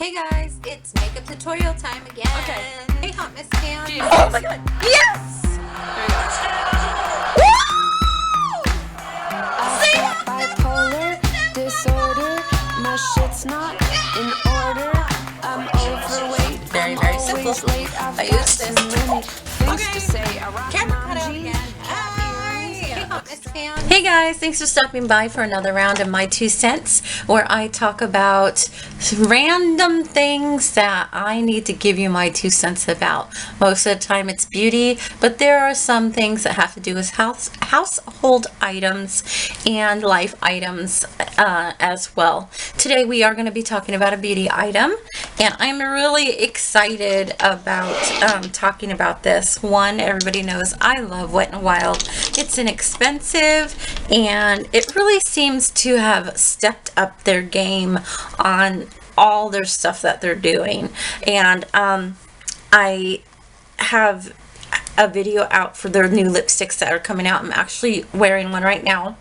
Hey guys, it's makeup tutorial time again. Okay. Hey Hotmess fans. Oh my god. Yes! There we Bipolar disorder, my shit's not in order. I'm overweight. Very, very simple. I use this. Camera cut out again. Hey Hotmess fans. Hey guys, thanks for stopping by for another round of My 2 Cents, where I talk about random things that I need to give you my 2 cents about. Most of the time it's beauty, but there are some things that have to do with household items and life items as well. Today we are going to be talking about a beauty item, and I'm really excited about talking about this. One, everybody knows I love Wet n Wild. It's inexpensive, and it really seems to have stepped up their game on all their stuff that they're doing. And I have a video out for their new lipsticks that are coming out. I'm actually wearing one right now.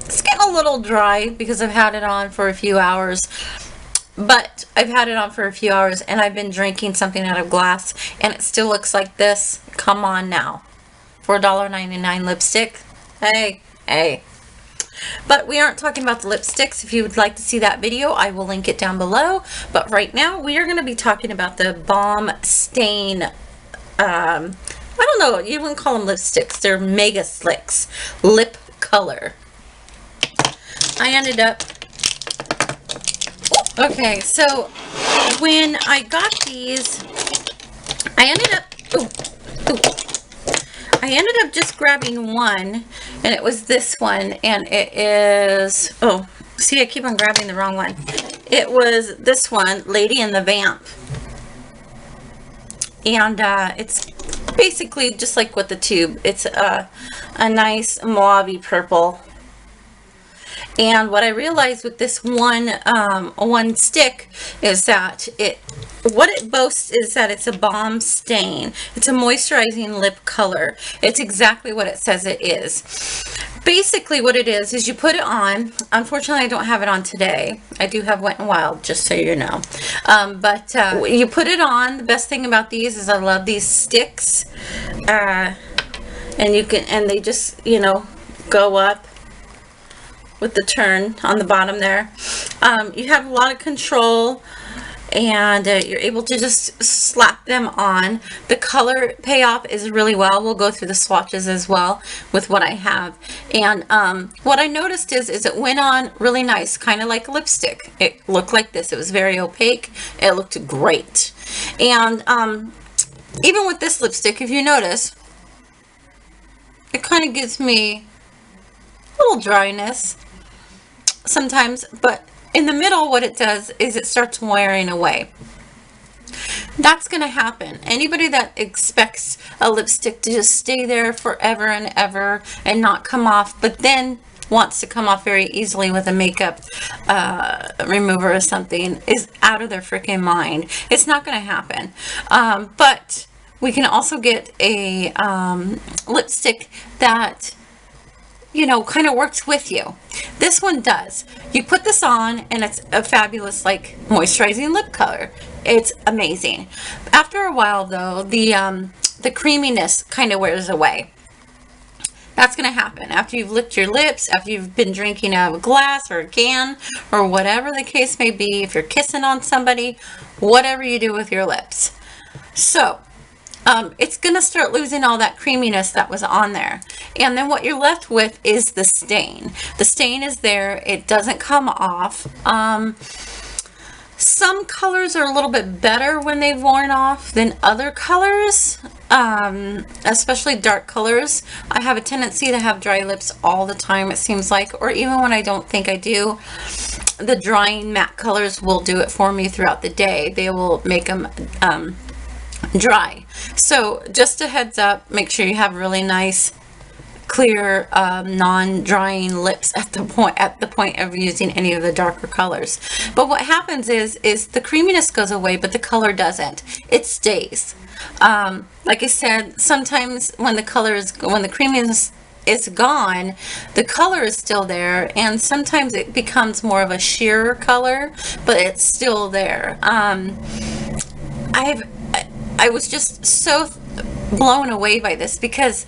It's getting a little dry because I've had it on for a few hours. But I've had it on for a few hours, and I've been drinking something out of glass, and it still looks like this. Come on now. For $1.99 lipstick. Hey. But we aren't talking about the lipsticks. If you would like to see that video, I will link it down below. But right now, we are going to be talking about the Balm Stain. I don't know. You wouldn't call them lipsticks. They're Mega Slicks. Lip color. I ended up... Okay, so when I got these, I ended up just grabbing one, and it was this one, and it is, oh, see, I keep on grabbing the wrong one. It was this one, Lady in the Vamp. And it's basically just like with the tube. It's a nice mauve-y purple. And what I realized with this one stick is that what it boasts is that it's a balm stain. It's a moisturizing lip color. It's exactly what it says it is. Basically what it is you put it on. Unfortunately, I don't have it on today. I do have Wet n Wild, just so you know. But you put it on. The best thing about these is I love these sticks. And they just, you know, go up with the turn on the bottom there. You have a lot of control, and you're able to just slap them on. The color payoff is really well. We'll go through the swatches as well with what I have. And what I noticed is it went on really nice, kind of like lipstick. It looked like this. It was very opaque. It looked great. And even with this lipstick, if you notice, it kind of gives me a little dryness sometimes, but in the middle what it does is it starts wearing away. That's going to happen. Anybody that expects a lipstick to just stay there forever and ever and not come off, but then wants to come off very easily with a makeup remover or something, is out of their freaking mind. It's not going to happen. But we can also get a lipstick that, you know, kind of works with you. This one does. You put this on, and it's a fabulous, like, moisturizing lip color. It's amazing. After a while, though, the creaminess kind of wears away. That's going to happen after you've licked your lips, after you've been drinking out of a glass or a can, or whatever the case may be, if you're kissing on somebody, whatever you do with your lips. So it's going to start losing all that creaminess that was on there. And then what you're left with is the stain. The stain is there. It doesn't come off. Some colors are a little bit better when they've worn off than other colors, especially dark colors. I have a tendency to have dry lips all the time, it seems like, or even when I don't think I do. The drying matte colors will do it for me throughout the day. They will make them dry. So just a heads up, make sure you have really nice clear non-drying lips at the point of using any of the darker colors. But what happens is the creaminess goes away, but the color doesn't. It stays. Like I said, sometimes when the creaminess is gone, the color is still there, and sometimes it becomes more of a sheer color, but it's still there. I was just so blown away by this because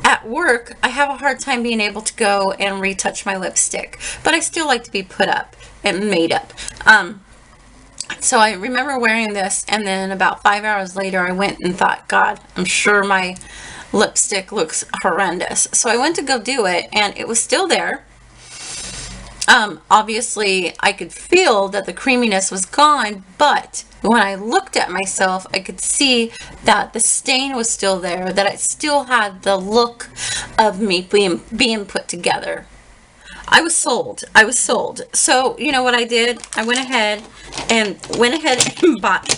at work I have a hard time being able to go and retouch my lipstick, but I still like to be put up and made up. So I remember wearing this, and then about 5 hours later I went and thought, God, I'm sure my lipstick looks horrendous. So I went to go do it, and it was still there. Obviously I could feel that the creaminess was gone, but when I looked at myself, I could see that the stain was still there, that it still had the look of me being put together. I was sold. I was sold. So, you know what I did? I went ahead and bought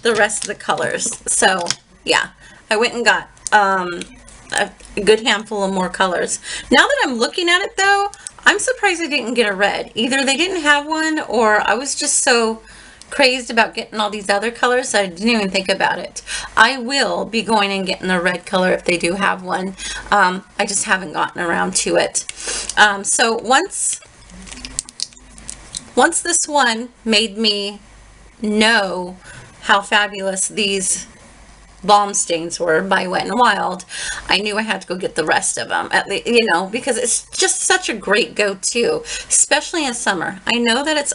the rest of the colors. So, yeah, I went and got a good handful of more colors. Now that I'm looking at it, though, I'm surprised I didn't get a red. Either they didn't have one, or I was just so crazed about getting all these other colors that I didn't even think about it. I will be going and getting a red color if they do have one. I just haven't gotten around to it. So once this one made me know how fabulous these Balm stains were by Wet n Wild, I knew I had to go get the rest of them, at least, you know, because it's just such a great go-to, especially in summer. I know that it's,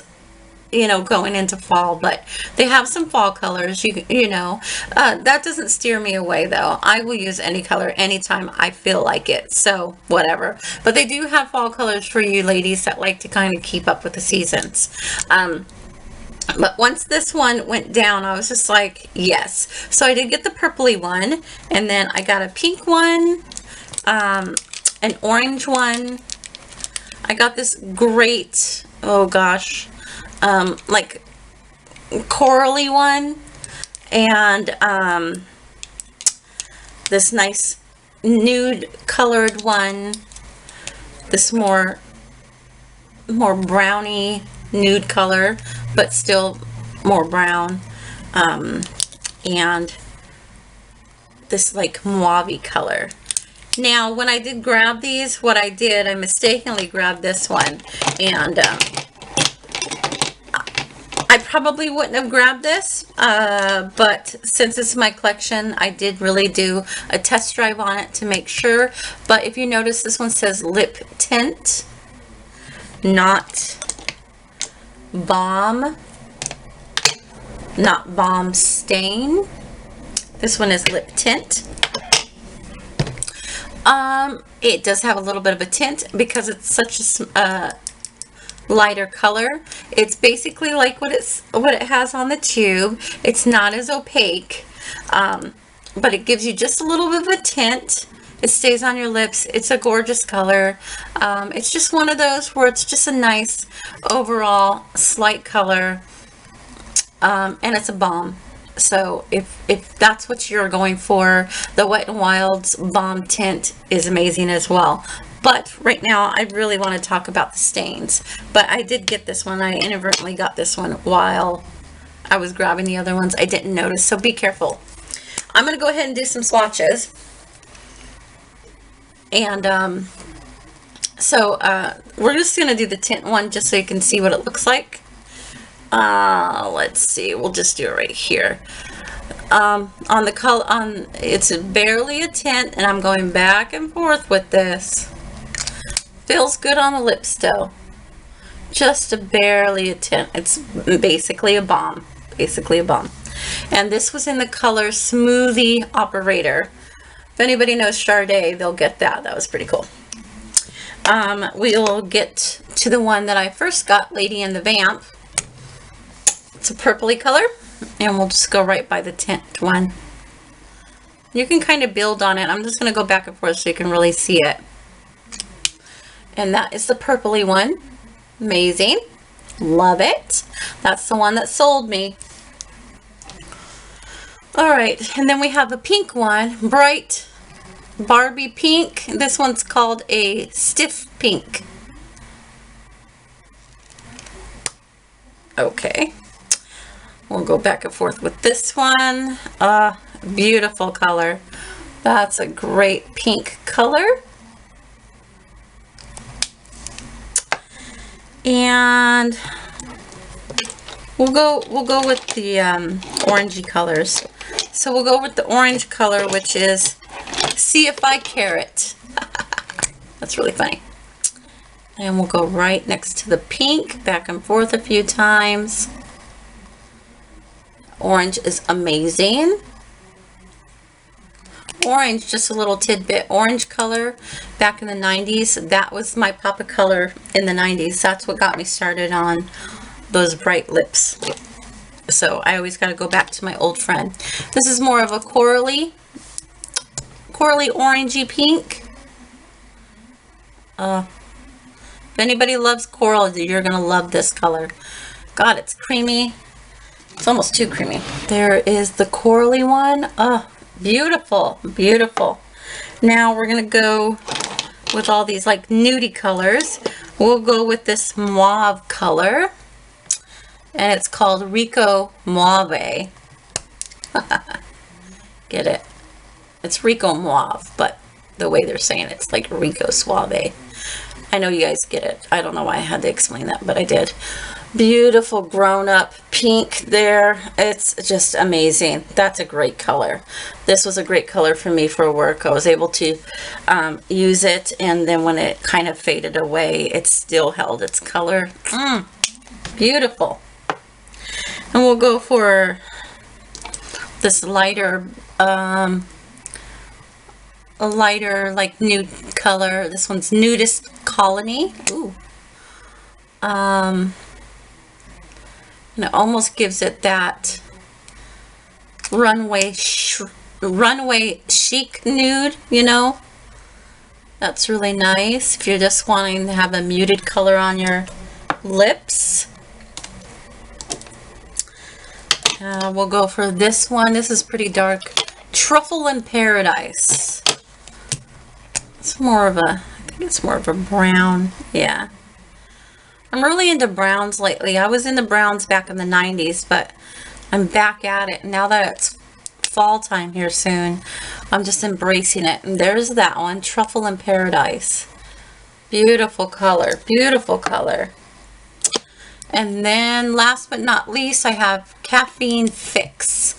you know, going into fall, but they have some fall colors, you know. That doesn't steer me away, though. I will use any color anytime I feel like it, so whatever. But they do have fall colors for you ladies that like to kind of keep up with the seasons. But once this one went down, I was just like, yes. So I did get the purpley one, and then I got a pink one, an orange one. I got this great, oh gosh, like corally one, and this nice nude colored one, this more browny nude color, but still more brown, and this like mauve color. Now when I did grab these, what I did, I mistakenly grabbed this one, and I probably wouldn't have grabbed this, but since it's my collection, I did really do a test drive on it to make sure. But if you notice, this one says lip tint, not balm, not balm stain. This one is lip tint. It does have a little bit of a tint because it's such a lighter color. It's basically like what it has on the tube. It's not as opaque, but it gives you just a little bit of a tint. It stays on your lips. It's a gorgeous color. It's just one of those where it's just a nice overall slight color, and it's a balm. So if that's what you're going for, the Wet n Wild's balm tint is amazing as well. But right now I really want to talk about the stains. But I did get this one. I inadvertently got this one while I was grabbing the other ones. I didn't notice, so be careful. I'm going to go ahead and do some swatches. And we're just going to do the tint one just so you can see what it looks like. Let's see, we'll just do it right here. On the color, it's barely a tint, and I'm going back and forth with this. Feels good on the lips though. Just barely a tint. It's basically a balm. Basically a balm. And this was in the color Smoothie Operator. If anybody knows Sade, they'll get that. That was pretty cool. We'll get to the one that I first got, Lady in the Vamp. It's a purpley color, and we'll just go right by the tint one. You can kind of build on it. I'm just going to go back and forth so you can really see it. And that is the purpley one. Amazing. Love it. That's the one that sold me. Alright, and then we have a pink one. Bright Barbie pink. This one's called a stiff pink. Okay. We'll go back and forth with this one. Beautiful color. That's a great pink color. And we'll go with the orangey colors. So we'll go with the orange color, which is See If I Carrot. That's really funny. And we'll go right next to the pink, back and forth a few times. Orange is amazing. Orange, just a little tidbit. Orange color back in the 90s, that was my pop of color in the 90s. That's what got me started on those bright lips. So I always got to go back to my old friend. This is more of a corally orangey pink. If anybody loves coral, you're going to love this color. God, it's creamy. It's almost too creamy. There is the corally one. Oh, beautiful, beautiful. Now we're going to go with all these like nudie colors. We'll go with this mauve color. And it's called Rico Mauve. Get it? It's Rico Mauve, but the way they're saying it, it's like Rico Suave. I know you guys get it. I don't know why I had to explain that, but I did. Beautiful grown-up pink there. It's just amazing. That's a great color. This was a great color for me for work. I was able to use it, and then when it kind of faded away, it still held its color. Beautiful. And we'll go for this lighter, a lighter like nude color. This one's Nudist Colony. Ooh. And it almost gives it that runway chic nude, you know. That's really nice if you're just wanting to have a muted color on your lips. We'll go for this one. This is pretty dark. Truffle in Paradise. It's more of a, I think it's more of a brown. Yeah. I'm really into browns lately. I was into browns back in the 90s, but I'm back at it. Now that it's fall time here soon, I'm just embracing it. And there's that one, Truffle in Paradise. Beautiful color. Beautiful color. And then last but not least, I have Caffeine Fix.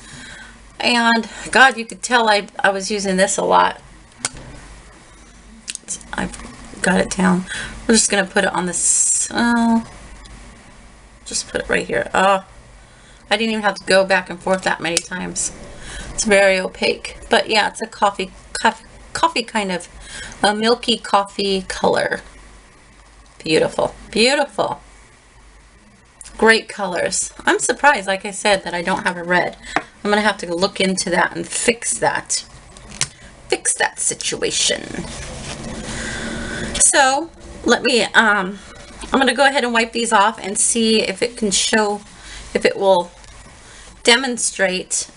And God, you could tell I was using this a lot. I've got it down. We're just going to put it on this. Just put it right here. Oh, I didn't even have to go back and forth that many times. It's very opaque. But yeah, it's a coffee kind of a milky coffee color. Beautiful. Beautiful. Great colors. I'm surprised, like I said, that I don't have a red. I'm going to have to look into that and fix that. Fix that situation. So, let me, I'm going to go ahead and wipe these off and see if it can show, if it will demonstrate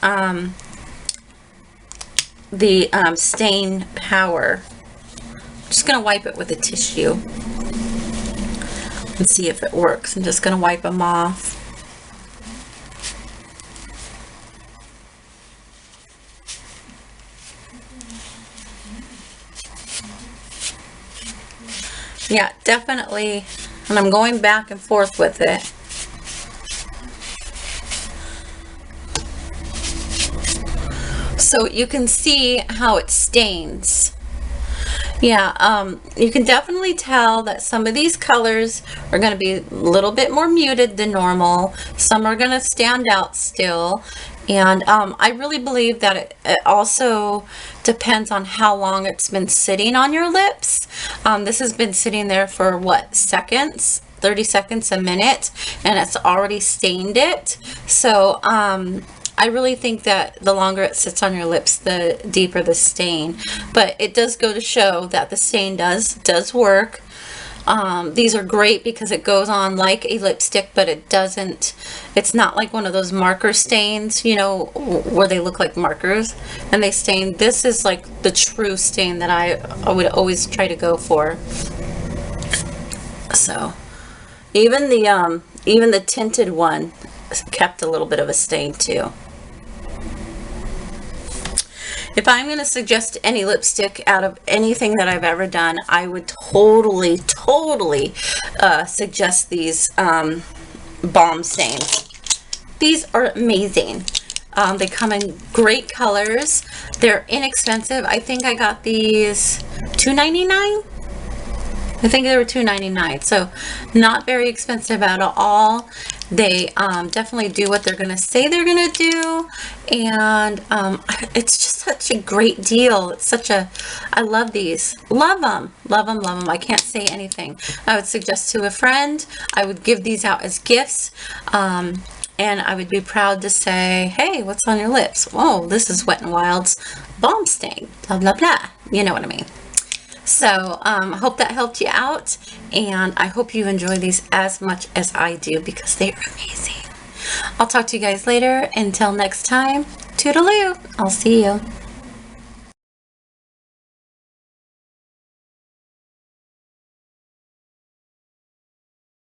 the stain power. I'm just going to wipe it with a tissue and see if it works. I'm just going to wipe them off. Yeah, definitely. And I'm going back and forth with it. So you can see how it stains. Yeah, you can definitely tell that some of these colors are going to be a little bit more muted than normal. Some are going to stand out still. And I really believe that it also depends on how long it's been sitting on your lips. This has been sitting there for what, seconds? 30 seconds, a minute, and it's already stained it. So I really think that the longer it sits on your lips, the deeper the stain. But it does go to show that the stain does work. These are great because it goes on like a lipstick, but it doesn't, it's not like one of those marker stains, you know, where they look like markers and they stain. This is like the true stain that I would always try to go for. So even the tinted one kept a little bit of a stain too. If I'm going to suggest any lipstick out of anything that I've ever done, I would totally suggest these Balm stains. These are amazing. They come in great colors. They're inexpensive. I think I got these $2.99. I think they were $2.99, so not very expensive at all. They definitely do what they're going to say they're going to do, and it's just such a great deal. It's such a, I love these. Love them, love them, love them. I can't say anything. I would suggest to a friend. I would give these out as gifts, and I would be proud to say, hey, what's on your lips? Oh, this is Wet n Wild's Balm stain, blah, blah, blah. You know what I mean. So, I hope that helped you out, and I hope you enjoy these as much as I do, because they are amazing. I'll talk to you guys later. Until next time, toodaloo. I'll see you.